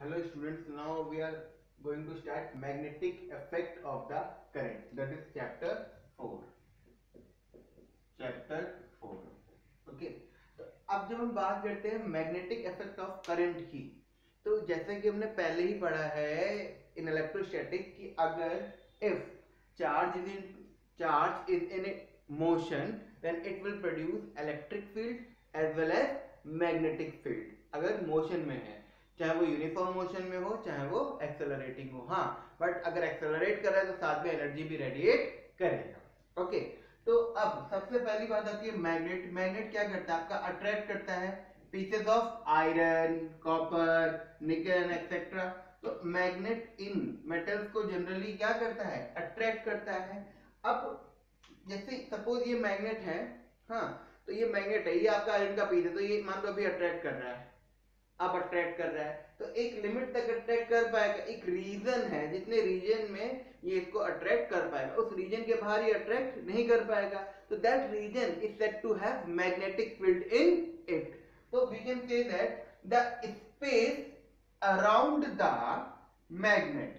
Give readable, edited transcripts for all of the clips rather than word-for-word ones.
Hello students, now we are going to start magnetic effect of the current, that is chapter 4. Okay. तो अब जब हम बात करते हैं मैग्नेटिक इफेक्ट ऑफ करंट की, तो जैसे कि हमने पहले ही पढ़ा है इन इलेक्ट्रोस्टैटिक कि अगर if charge is in motion then it will produce electric field as well as magnetic field. अगर मोशन में है, चाहे वो यूनिफॉर्म मोशन में हो चाहे वो एक्सेलरेटिंग हो, हाँ, बट अगर एक्सेलरेट कर रहा है तो साथ में एनर्जी भी रेडिएट करेगा। ओके, तो अब सबसे पहली बात आती है मैग्नेट। मैग्नेट क्या करता है? आपका अट्रैक्ट करता है पीसेस ऑफ आयरन, कॉपर, निकल एक्सेट्रा। तो मैग्नेट इन मेटल्स को जनरली क्या करता है? अट्रैक्ट करता है। अब जैसे सपोज ये मैग्नेट है, हाँ, तो ये मैग्नेट है, ये आपका आयरन का पीस है, तो ये मान लो अभी अट्रैक्ट कर रहा है, अब अट्रैक्ट कर रहा है, तो एक लिमिट तक अट्रैक्ट कर पाएगा। एक रीजन है जितने रीजन में ये इसको अट्रैक्ट कर पाएगा, उस रीजन के बाहर ये अट्रैक्ट नहीं कर पाएगा। तो that region is said to have magnetic field in it. तो we can say that the space around the magnet,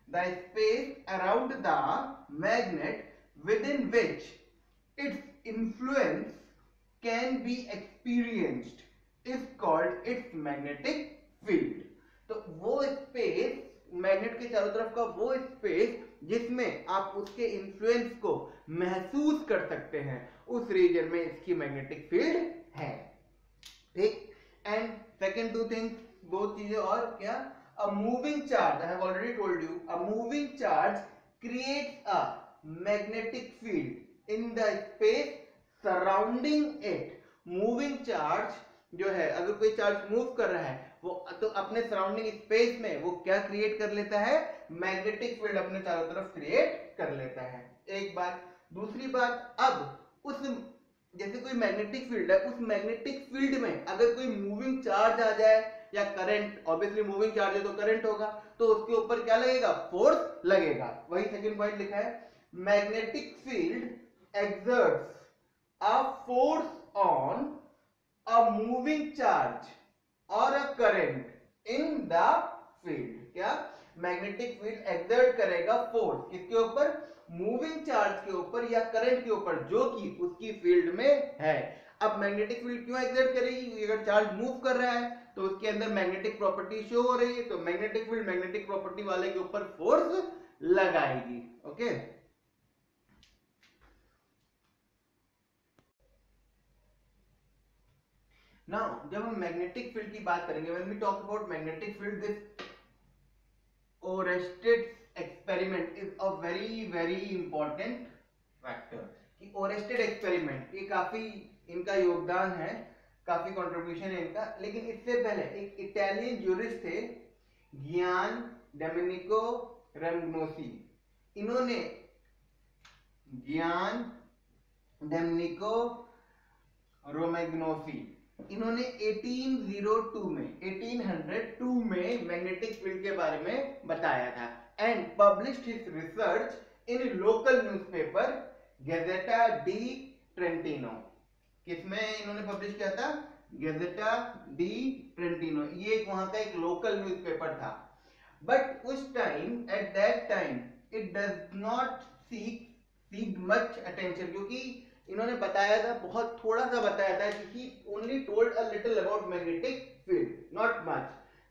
the space around the magnet within which its influence can be experienced is called its magnetic field। तो वो space, magnet के चारों तरफ का वो space जिसमें आप उसके इन्फ्लुएंस को महसूस कर सकते हैं, उस रीजन में इसकी मैग्नेटिक फील्ड है। ठीक। एंड सेकेंड टू थिंग्स, दो चीजें और क्या? अ moving charge, I have already told you, a moving charge creates a magnetic field in the space surrounding it. Moving charge जो है, अगर कोई चार्ज मूव कर रहा है वो तो अपने सराउंडिंग स्पेस में वो क्या क्रिएट कर लेता है? मैग्नेटिक फील्ड अपने चारों तरफ क्रिएट कर लेता है। एक बात। दूसरी बात, अब उस जैसे कोई मैग्नेटिक फील्ड है, उस मैग्नेटिक फील्ड में अगर कोई मूविंग चार्ज आ जाए या करंट, ऑब्वियसली मूविंग चार्ज है तो करंट होगा, तो उसके ऊपर क्या लगेगा? फोर्स लगेगा। वही सेकंड पॉइंट लिखा है, magnetic field exerts a force on a moving charge और a current in the field. क्या? मैग्नेटिक फील्ड एक्सर्ट करेगा फोर्स किसके ऊपर? मूविंग चार्ज के ऊपर या करंट के ऊपर जो कि उसकी फील्ड में है। अब मैग्नेटिक फील्ड क्यों एक्सर्ट करेगी? अगर चार्ज मूव कर रहा है तो उसके अंदर मैग्नेटिक प्रॉपर्टी शो हो रही है, तो मैग्नेटिक फील्ड मैग्नेटिक प्रॉपर्टी वाले के ऊपर फोर्स लगाएगी। ओके, नाउ जब हम मैग्नेटिक फील्ड की बात करेंगे, when we talk about magnetic field, this Oersted experiment is a very very important factor. कि ओरेस्टेड एक्सपेरिमेंट, ये काफी इनका योगदान है, काफी कंट्रीब्यूशन है इनका। लेकिन इससे पहले एक इटालियन ज्यूरिस्ट थे, गियान डोमेनिको रोमैग्नोसी। इन्होंने गियान डोमेनिको रोमैग्नोसी इन्होंने 1802 में मैग्नेटिक फील्ड के बारे में बताया था and published his research in local newspaper Gazzetta di Trentino. किसमें इन्होंने पब्लिश किया था? गैजेटा डी ट्रेंटिनो, ये वहां का एक लोकल न्यूज़पेपर था। बट उस time, at that time, it does not seek much attention, क्योंकि इन्होंने बताया था, बहुत थोड़ा सा बताया था, कि only told a little about magnetic field, not much.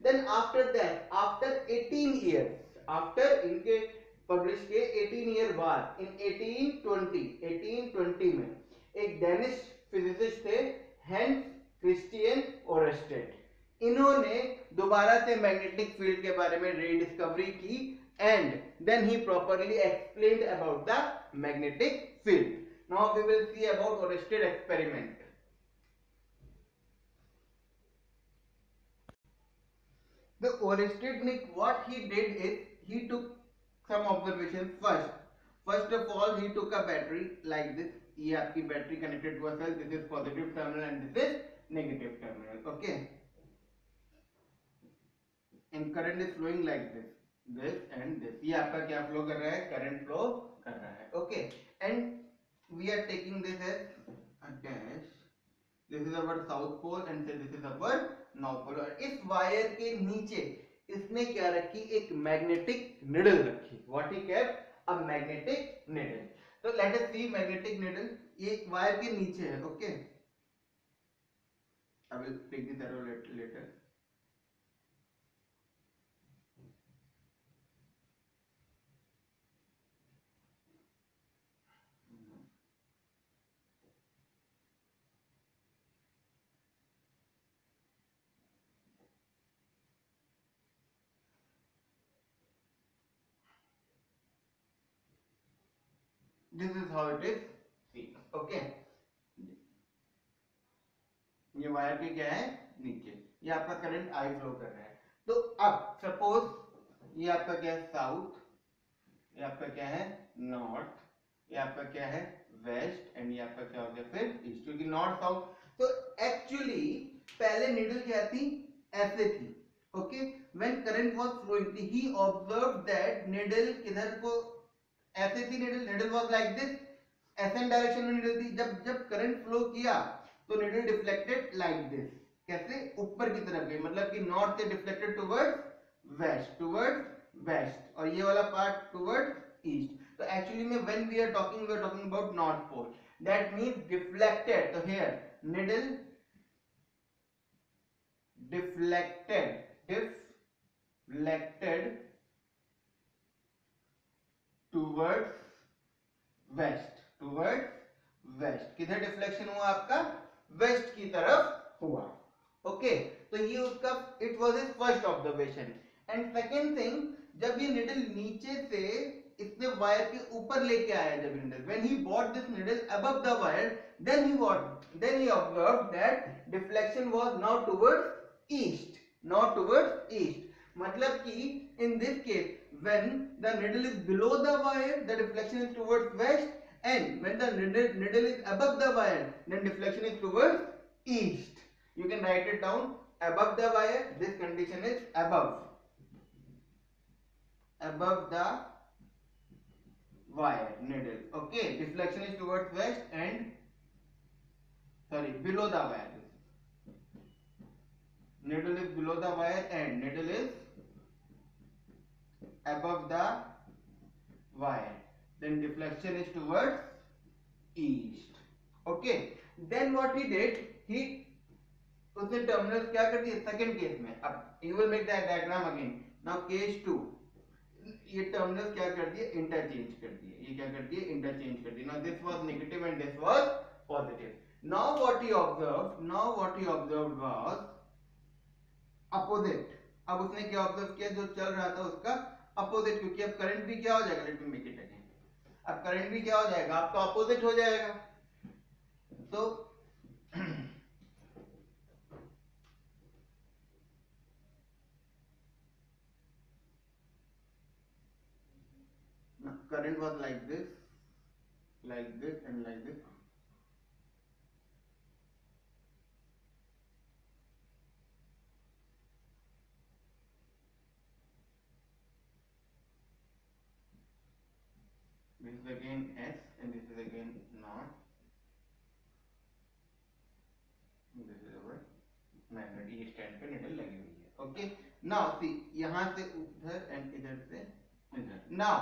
Then after that, after 18 years, after इनके पब्लिश के 18 ईयर बाद, इन 1820 में एक डेनिश फिजिसिस्ट थे, हेंस क्रिस्टियन ओरेस्टेड। इन्होंने दोबारा से मैग्नेटिक फील्ड के बारे में रीडिस्कवरी की and then he properly explained about the magnetic field. Now we will see about Oersted experiment. The Oersted, what he did is he took some observations first. First of all, he took a battery like this. ये आपकी battery connected to a cell. This is positive terminal and this is negative terminal. Okay. And current is flowing like this. This and this. ये आपका क्या flow कर रहा है? Current flow कर रहा है. Okay. And we are taking this as a dash. This is our south pole and this is our north pole. और इस वायर के नीचे इसने क्या रखी, एक मैग्नेटिक निडल रखी। What he kept, a magnetic needle. तो let us see magnetic needle, ये वायर के नीचे है। Okay, I will take this arrow later. This is how it is seen. Okay, ये वायर के क्या है, नीचे, ये आपका करंट आई फ्लो कर रहा है। तो अब सपोज ये आपका क्या है, साउथ, ये आपका क्या है, नॉर्थ, ये आपका क्या है, वेस्ट, एंड ये आपका क्या हो गया फिर ईस्ट, क्योंकि नॉर्थ साउथ। तो एक्चुअली पहले निडल क्या थी, ऐसे थी। Okay, when current was flowing he observe that needle किधर को, ऐसे थी needle, needle was like this, S N direction में निडल थी। जब जब करंट फ्लो किया तो निडल डिफ्लेक्टेड लाइक दिस, कैसे, ऊपर की तरफ गई, मतलब कि नॉर्थ से deflected towards west, towards west, और ये वाला पार्ट टुवर्ड्स ईस्ट। तो एक्चुअली में when we are talking about north pole, that means deflected. तो here needle deflected towards west, towards west. किधर डिफ्लेक्शन हुआ आपका, वेस्ट की तरफ हुआ। ओके, तो ये उसका it was his first observation. And second thing, जब ये निडल नीचे से इसने वायर के ऊपर लेके आया, जब needle, when he bought this needle above the wire, then he observed that deflection was now towards east, not towards east. मतलब कि in this case when the needle is below the wire, the deflection is towards west, and when the needle is above the wire, then deflection is towards east. You can write it down, above the wire, this condition is above the wire needle. Okay, deflection is towards west and below the wire. Needle is below the wire and needle is above the wire, then deflection is towards east. Okay, then what he did, he उसने terminal क्या कर दिए second case में। अब you will make that diagram again. Now case 2, ये terminal क्या कर दिए, इंटरचेंज कर दिए। ये क्या कर दिए, इंटरचेंज कर दिए। Now this was negative and this was positive. Now what he observed was opposite. अब उसने क्या ऑब्जर्व किया, जो चल रहा था उसका अपोजिट, क्योंकि अब करंट भी क्या हो जाएगा, let me make it again, अब करंट भी क्या हो जाएगा, आपका अपोजिट हो जाएगा। तो current was like this and like this. This is again S and this is again not. This is our magnet, ये स्टैंड पे निडल लगी हुई है। ओके, नाउ सी, यहाँ से उधर एंड इधर से इधर। Now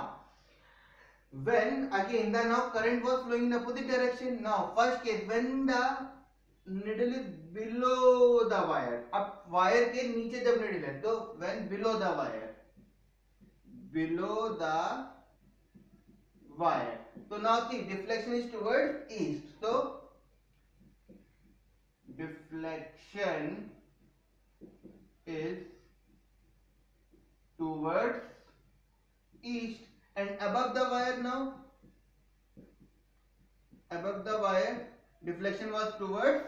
when again the now current was flowing in opposite direction. Now first case when the needle is below the wire, अब वायर के नीचे जब निडल है, तो when below the wire, so now see deflection is towards east, so deflection is towards east. And above the wire, now above the wire deflection was towards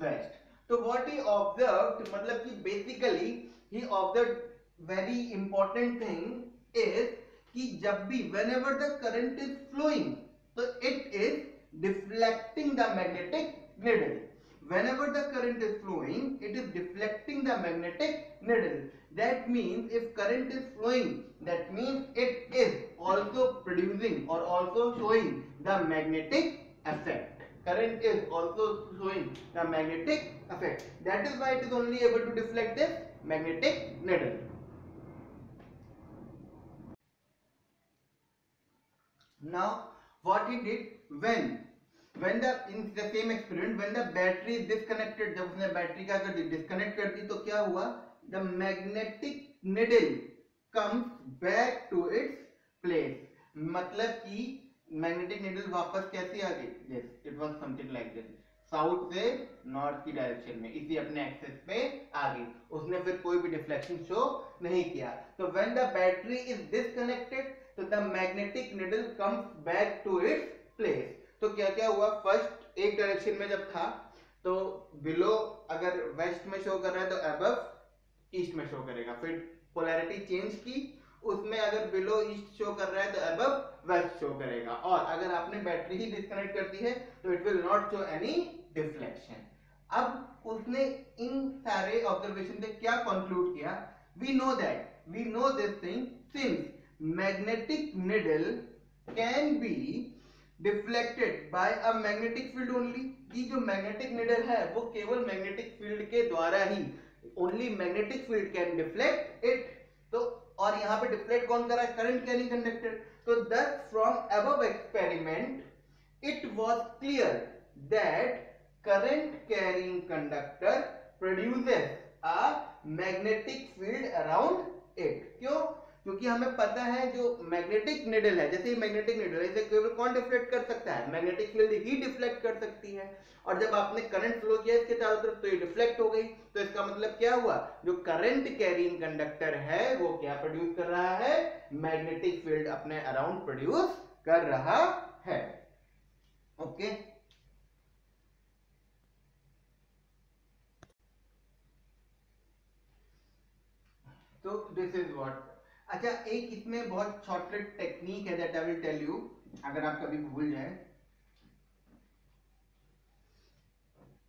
west. So what he observed, मतलब कि basically he observed very important thing is कि जब भी whenever the current is flowing, so it is deflecting the magnetic needle. Whenever the current is flowing, it is deflecting the magnetic needle. That means if current is flowing, that means it is also producing or also showing the magnetic effect. Current is also showing the magnetic effect. That is why it is only able to deflect this magnetic needle. Now what he did, when the in the same experiment when the battery is disconnected, जब उसने battery क्या कर दी, disconnect कर दी, तो क्या हुआ, the magnetic needle comes back to its place. मतलब कि मैग्नेटिक नीडल वापस कैसी आ गई, yes, it was something like this, south से नॉर्थ की डायरेक्शन में, इसी अपने एक्सेस पे आ गई, उसने फिर कोई भी डिफ्लेक्शन शो नहीं किया. तो when the battery is disconnected, तो the magnetic needle comes back to its place. तो क्या क्या हुआ, फर्स्ट एक डायरेक्शन में जब था तो बिलो अगर वेस्ट में शो कर रहा है तो अबव ईस्ट में शो करेगा, फिर पोलैरिटी चेंज की, उसमें अगर बिलो ईस्ट शो कर रहा है तो अबव वेस्ट शो करेगा, और अगर आपने बैटरी ही डिस्कनेक्ट कर दी है तो it will not show any deflection. अब उसने इन सारे ऑब्जर्वेशन से क्या कंक्लूड किया, we know this thing, since magnetic needle can be deflected by a magnetic field only, कि जो मैग्नेटिक निडल है वो केवल मैग्नेटिक फील्ड के द्वारा ही, only magnetic field can deflect it. तो और यहाँ पे डिफ्लेक्ट कौन कर रहा है, करंट कैरिंग कंडक्टर. तो thus from above experiment it was clear that current carrying conductor produces a magnetic field around it. क्यों, क्योंकि हमें पता है जो मैग्नेटिक निडल है, जैसे मैग्नेटिक निडल है, इसे केवल कौन डिफ्लेक्ट कर सकता है, मैग्नेटिक फील्ड ही डिफ्लेक्ट कर सकती है, और जब आपने करंट फ्लो किया इसके चारों तरफ तो ये डिफ्लेक्ट हो गई. तो इसका मतलब क्या हुआ, जो करंट कैरिंग कंडक्टर है वो क्या प्रोड्यूस कर रहा है, मैग्नेटिक फील्ड अपने अराउंड प्रोड्यूस कर रहा है. ओके तो दिस इज व्हाट. अच्छा, एक इसमें बहुत शॉर्टकट टेक्निक है that I will tell you, अगर आप कभी भूल जाए.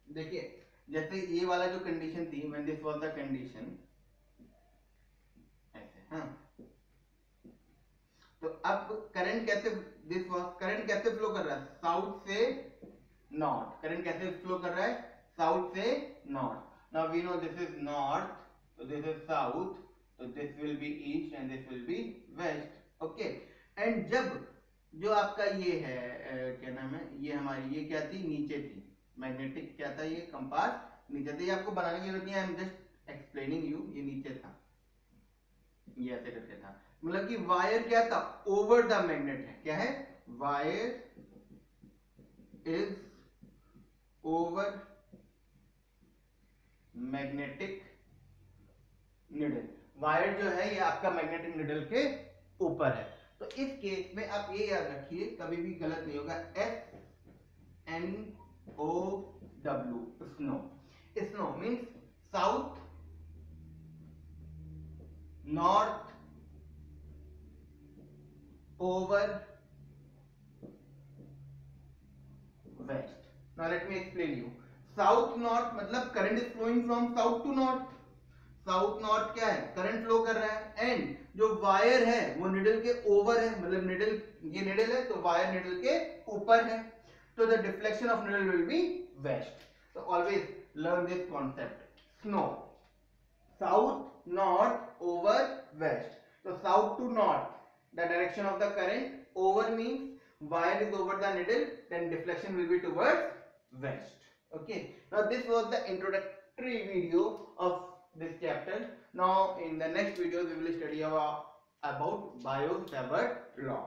देखिए, जैसे ये वाला जो कंडीशन थी, when this was the condition ऐसे, हाँ, तो अब करंट कैसे, दिस वाज करंट कैसे फ्लो कर रहा है, साउथ से नॉर्थ. करंट कैसे फ्लो कर रहा है, साउथ से north. Now we know this is north, so this is south, so this will be east and this will be west. okay, and जब जो आपका ये है क्या नाम है, ये हमारी ये क्या थी, नीचे थी मैग्नेटिक, क्या था ये कंपास नीचे था, ये आपको बनाने की जरूरत नहीं है, I am just explaining you. ये नीचे था, ये ऐसे करके था, मतलब कि वायर क्या था, ओवर द मैग्नेट है, क्या है, wire is over magnetic needle. Wire जो है ये आपका मैग्नेटिक निडल के ऊपर है. तो इस केस में आप ये याद रखिए, कभी भी गलत नहीं होगा, SNOW, snow. Snow means south, north, over, west. Now let me explain you. South north मतलब current is flowing from south to north. South north क्या है, करंट फ्लो कर रहा है, एंड जो वायर है वो निडल के ओवर है, मतलब निडल, ये निडल है तो वायर निडल के ऊपर है, तो the deflection of needle will be west. तो always learn this concept. Snow, south north over west. तो south to north the direction of the current, over means wire is over the needle, then deflection will be towards west. Okay, now this was the introductory video of this chapter. Now in the next video we will study about Biot-Savart law.